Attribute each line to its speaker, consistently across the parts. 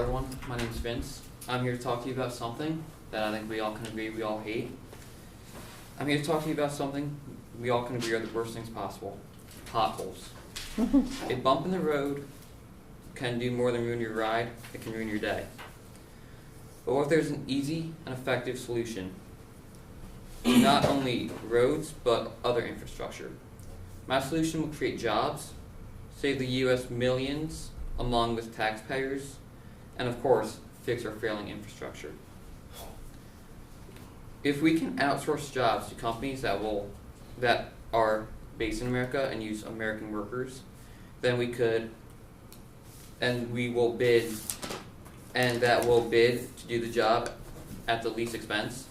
Speaker 1: everyone, my name is Vince. I'm here to talk to you about something that I think we all can agree we all hate. I'm here to talk to you about something we all can agree are the worst things possible: potholes. A bump in the road can do more than ruin your ride, it can ruin your day. But what if there's an easy and effective solution to not only roads, but other infrastructure? My solution will create jobs, save the U.S. millions along with taxpayers, and of course, fix our failing infrastructure. If we can outsource jobs to companies that are based in America and use American workers, then we will bid to do the job at the least expense.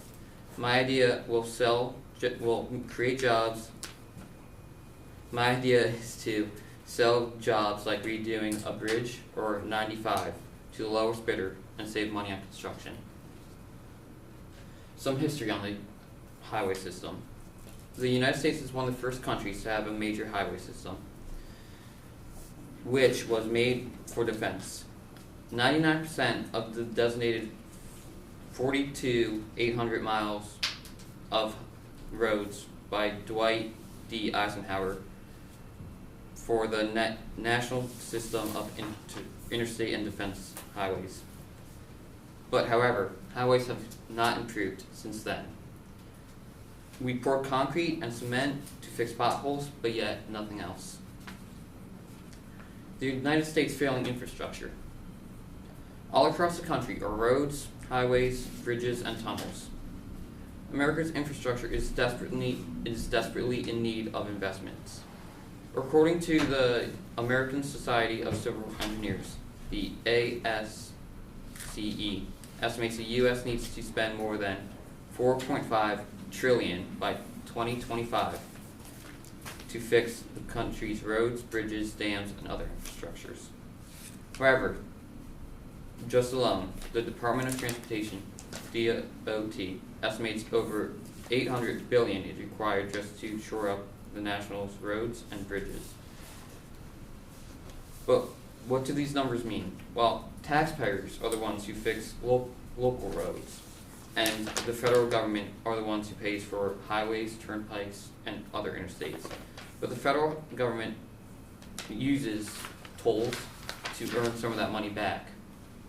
Speaker 1: My idea will create jobs. My idea is to sell jobs like redoing a bridge or 95 to the lowest bidder and save money on construction. Some history on the highway system. The United States is one of the first countries to have a major highway system, which was made for defense. 99% of the designated 800 miles of roads by Dwight D. Eisenhower for the national system of interstate and defense highways. But however, highways have not improved since then. We pour concrete and cement to fix potholes, but yet nothing else. The United States failing infrastructure. All across the country are roads, highways, bridges, and tunnels. America's infrastructure is desperately in need of investments. According to the American Society of Civil Engineers, the ASCE estimates the U.S. needs to spend more than $4.5 trillion by 2025 to fix the country's roads, bridges, dams, and other infrastructures. However, just alone, the Department of Transportation, DOT, estimates over $800 billion is required just to shore up the nation's roads and bridges. But what do these numbers mean? Well, taxpayers are the ones who fix local roads, and the federal government are the ones who pays for highways, turnpikes, and other interstates. But the federal government uses tolls to earn some of that money back,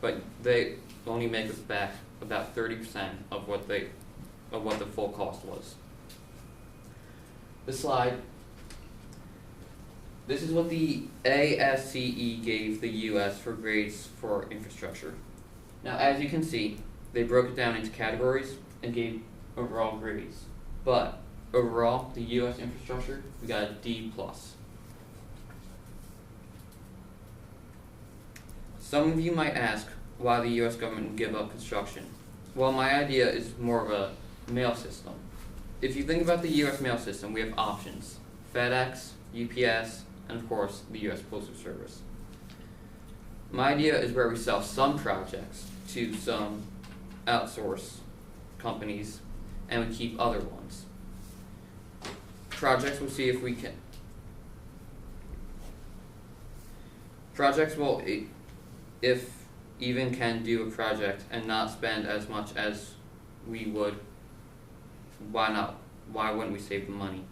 Speaker 1: but they only make us back about 30% of what the full cost was. This slide. This is what the ASCE gave the U.S. for grades for infrastructure. Now, as you can see, they broke it down into categories and gave overall grades. But overall, the U.S. infrastructure, we got a D+. Some of you might ask why the U.S. government would give up construction. Well, my idea is more of a mail system. If you think about the U.S. mail system, we have options: FedEx, UPS, and of course, the U.S. Postal Service. My idea is where we sell some projects to some outsource companies, and we keep other ones. Projects will see if we can. Projects will, if even can do a project and not spend as much as we would. Why not? Why wouldn't we save the money?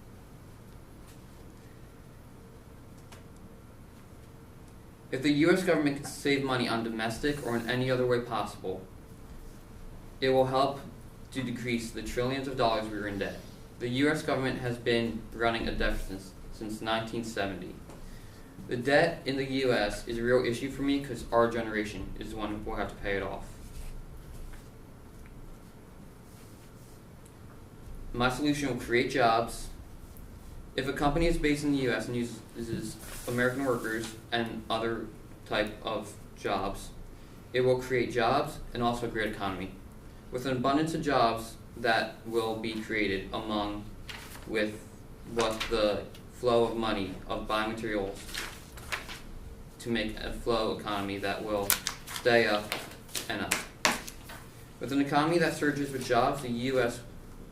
Speaker 1: If the U.S. government can save money on domestic or in any other way possible, it will help to decrease the trillions of dollars we are in debt. The U.S. government has been running a deficit since 1970. The debt in the U.S. is a real issue for me because our generation is the one who will have to pay it off. My solution will create jobs. If a company is based in the U.S. and uses American workers and other type of jobs, it will create jobs and also a great economy. With an abundance of jobs that will be created with what the flow of money of buying materials to make a flow economy that will stay up and up. With an economy that surges with jobs, the U.S.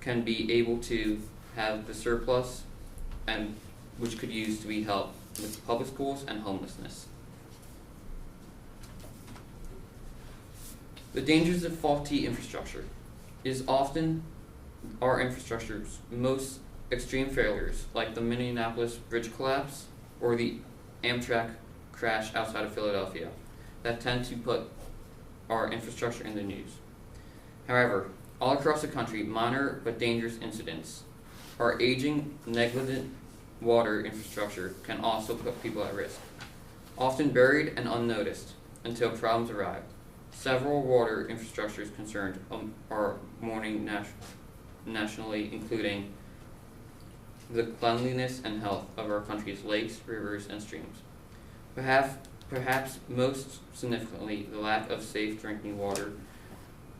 Speaker 1: can be able to have the surplus and which could use to be helped with public schools and homelessness. The dangers of faulty infrastructure is often our infrastructure's most extreme failures, like the Minneapolis bridge collapse or the Amtrak crash outside of Philadelphia, that tend to put our infrastructure in the news. However, all across the country, minor but dangerous incidents, our aging, negligent water infrastructure can also put people at risk, often buried and unnoticed until problems arrive. Several water infrastructures concerned are mourning nationally, including the cleanliness and health of our country's lakes, rivers, and streams. Perhaps most significantly, the lack of safe drinking water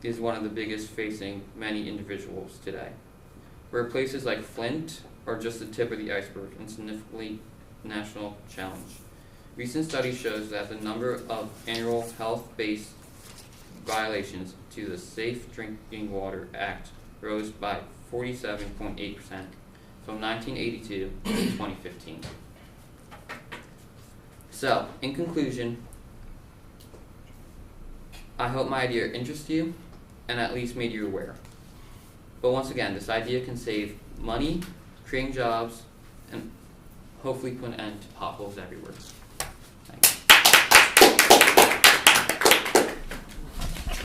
Speaker 1: is one of the biggest facing many individuals today, where places like Flint are just the tip of the iceberg and significantly national challenge. Recent study shows that the number of annual health-based violations to the Safe Drinking Water Act rose by 47.8% from 1982 to 2015. So, in conclusion, I hope my idea interests you and at least made you aware. But once again, this idea can save money, creating jobs, and hopefully put an end to potholes everywhere.